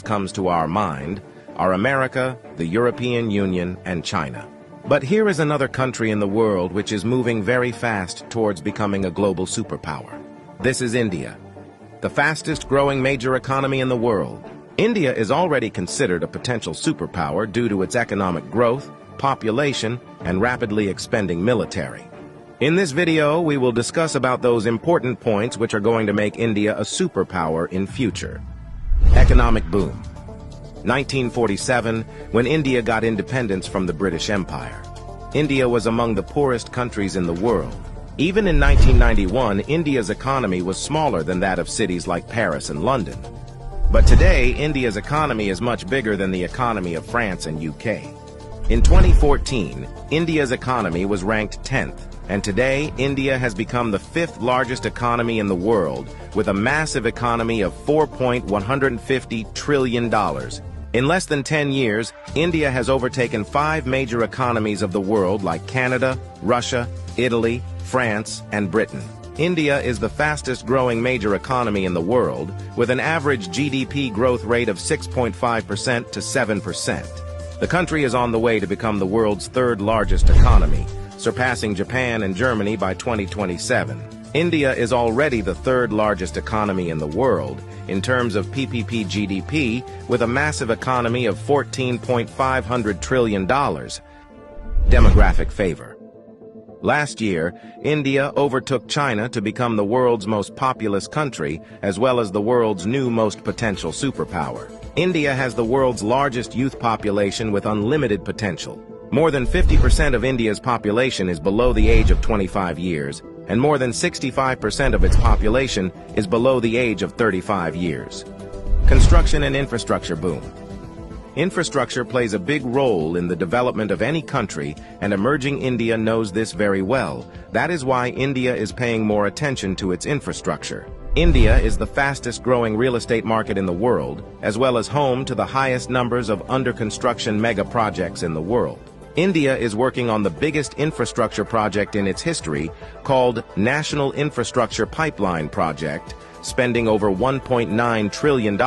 comes to our mind are America, the European Union, and China. But here is another country in the world which is moving very fast towards becoming a global superpower. This is India, the fastest growing major economy in the world. India is already considered a potential superpower due to its economic growth, population, and rapidly expanding military. In this video, we will discuss about those important points which are going to make India a superpower in future. Economic boom. 1947, when India got independence from the British Empire. India was among the poorest countries in the world. Even in 1991, India's economy was smaller than that of cities like Paris and London. But today, India's economy is much bigger than the economy of France and UK. In 2014, India's economy was ranked 10th. And today, India has become the 5th largest economy in the world, with a massive economy of $4.150 trillion. In less than 10 years, India has overtaken 5 major economies of the world like Canada, Russia, Italy, France, and Britain. India is the fastest growing major economy in the world, with an average GDP growth rate of 6.5% to 7%. The country is on the way to become the world's 3rd largest economy, surpassing Japan and Germany by 2027. India is already the 3rd largest economy in the world in terms of PPP GDP, with a massive economy of $14.5 trillion. Demographic favor. Last year, India overtook China to become the world's most populous country, as well as the world's new most potential superpower. India has the world's largest youth population with unlimited potential. More than 50% of India's population is below the age of 25 years, and more than 65% of its population is below the age of 35 years. Construction and infrastructure boom. Infrastructure plays a big role in the development of any country, and emerging India knows this very well. That is why India is paying more attention to its infrastructure. India is the fastest growing real estate market in the world, as well as home to the highest numbers of under-construction mega projects in the world. India is working on the biggest infrastructure project in its history, called National Infrastructure Pipeline Project, spending over $1.9 trillion,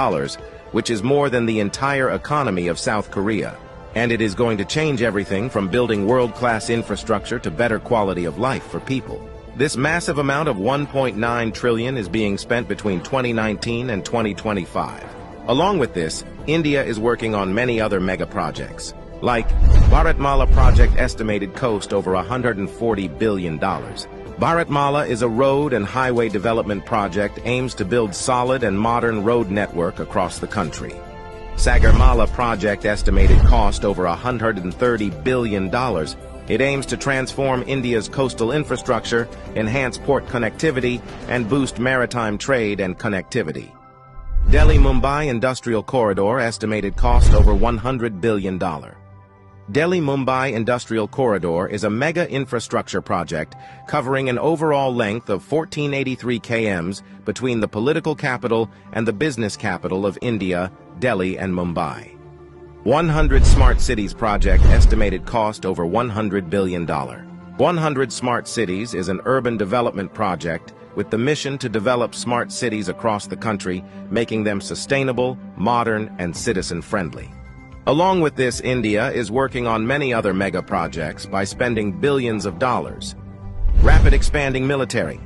which is more than the entire economy of South Korea. And it is going to change everything from building world-class infrastructure to better quality of life for people. This massive amount of $1.9 trillion is being spent between 2019 and 2025. Along with this, India is working on many other mega projects, like Bharatmala project estimated cost over $140 billion. Bharatmala is a road and highway development project aims to build solid and modern road network across the country. Sagarmala project estimated cost over $130 billion. It aims to transform India's coastal infrastructure, enhance port connectivity, and boost maritime trade and connectivity. Delhi-Mumbai Industrial Corridor estimated cost over $100 billion. Delhi-Mumbai Industrial Corridor is a mega infrastructure project covering an overall length of 1483 km between the political capital and the business capital of India, Delhi and Mumbai. 100 Smart Cities project estimated cost over $100 billion. 100 Smart Cities is an urban development project with the mission to develop smart cities across the country, making them sustainable, modern, and citizen-friendly. Along with this, India is working on many other mega projects by spending billions of dollars. Rapid expanding military.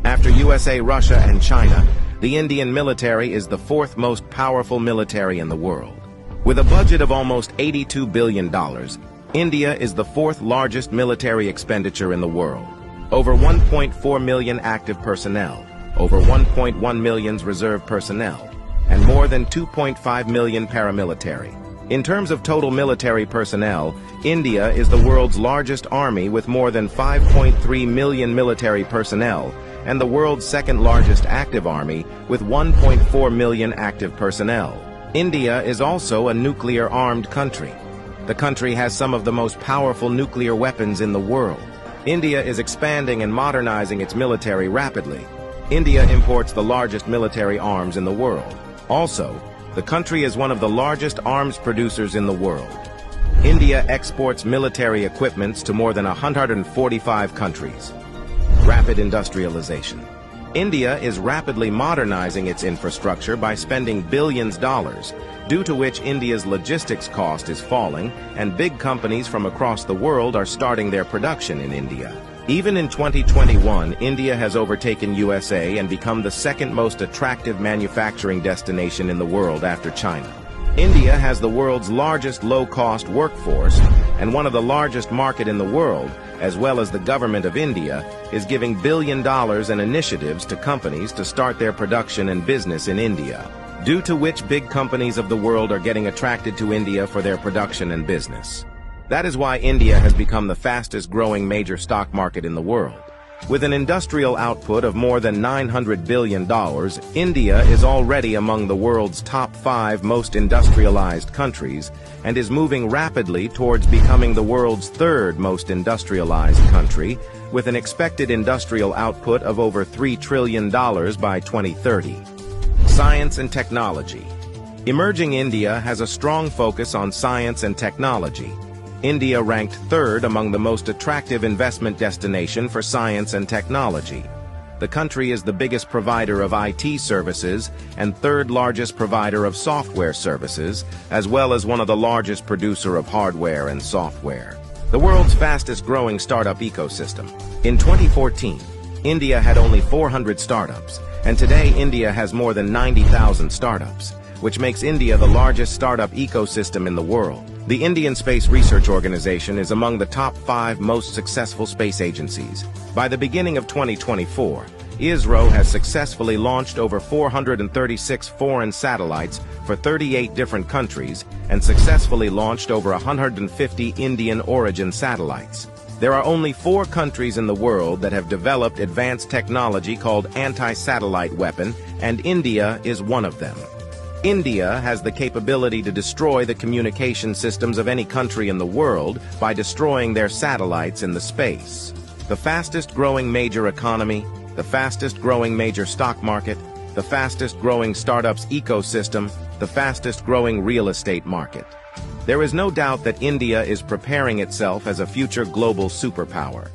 After USA, Russia, and China, the Indian military is the 4th most powerful military in the world. With a budget of almost $82 billion, India is the 4th largest military expenditure in the world. Over 1.4 million active personnel, over 1.1 million reserve personnel, and more than 2.5 million paramilitary. In terms of total military personnel, India is the world's largest army with more than 5.3 million military personnel, and the world's 2nd largest active army with 1.4 million active personnel. India is also a nuclear-armed country. The country has some of the most powerful nuclear weapons in the world. India is expanding and modernizing its military rapidly. India imports the largest military arms in the world. Also, the country is one of the largest arms producers in the world. India exports military equipments to more than 145 countries. Rapid industrialization. India is rapidly modernizing its infrastructure by spending billions of dollars, due to which India's logistics cost is falling and big companies from across the world are starting their production in India. Even in 2021, India has overtaken USA and become the second most attractive manufacturing destination in the world after China. India has the world's largest low-cost workforce, and one of the largest market in the world, as well as the government of India, is giving $1 billion in initiatives to companies to start their production and business in India, due to which big companies of the world are getting attracted to India for their production and business. That is why India has become the fastest growing major stock market in the world. With an industrial output of more than $900 billion, India is already among the world's top 5 most industrialized countries and is moving rapidly towards becoming the world's 3rd most industrialized country, with an expected industrial output of over $3 trillion by 2030. Science and technology. Emerging India has a strong focus on science and technology. India ranked 3rd among the most attractive investment destination for science and technology. The country is the biggest provider of IT services and 3rd largest provider of software services, as well as one of the largest producer of hardware and software. The world's fastest growing startup ecosystem. In 2014, India had only 400 startups, and today India has more than 90,000 startups, which makes India the largest startup ecosystem in the world. The Indian Space Research Organization is among the top 5 most successful space agencies. By the beginning of 2024, ISRO has successfully launched over 436 foreign satellites for 38 different countries and successfully launched over 150 Indian origin satellites. There are only 4 countries in the world that have developed advanced technology called anti-satellite weapon, and India is one of them. India has the capability to destroy the communication systems of any country in the world by destroying their satellites in the space. The fastest growing major economy, the fastest growing major stock market, the fastest growing startups ecosystem, the fastest growing real estate market. There is no doubt that India is preparing itself as a future global superpower.